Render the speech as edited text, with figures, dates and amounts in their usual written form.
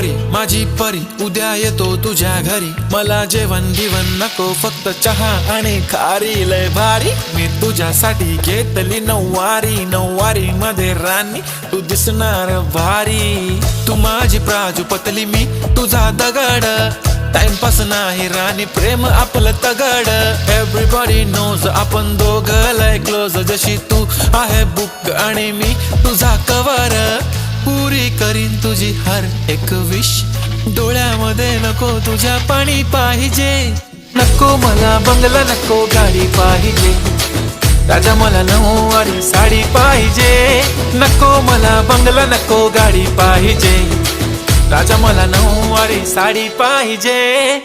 परी माझी परी उद्या येतो तुझ्या घरी. मला जेवण बिवण नको फक्त चहा आणि खारी. लय भारी मी तुझ्यासाठी घेतली नऊवारी. नऊवारी मध्ये राणी तू दिसणार भारी. तू माझी प्राजूपतली मी तुझा दगड. टाइमपास नाही राणी प्रेम आपलं तगड. एव्हरीबॉडी नोज आपण दोघं लय क्लोज. जशी तू आहे बुक आणि मी तुझा कवर. पुरी करीन तुझी हर एक विश. डोळ्यामध्ये नको तुझ्या पाणी पाहिजे. नको मला बंगला नको गाडी पाहिजे. राजा मला नऊवारी साडी पाहिजे. नको मला बंगला नको गाडी पाहिजे. राजा मला नऊवारी साडी पाहिजे.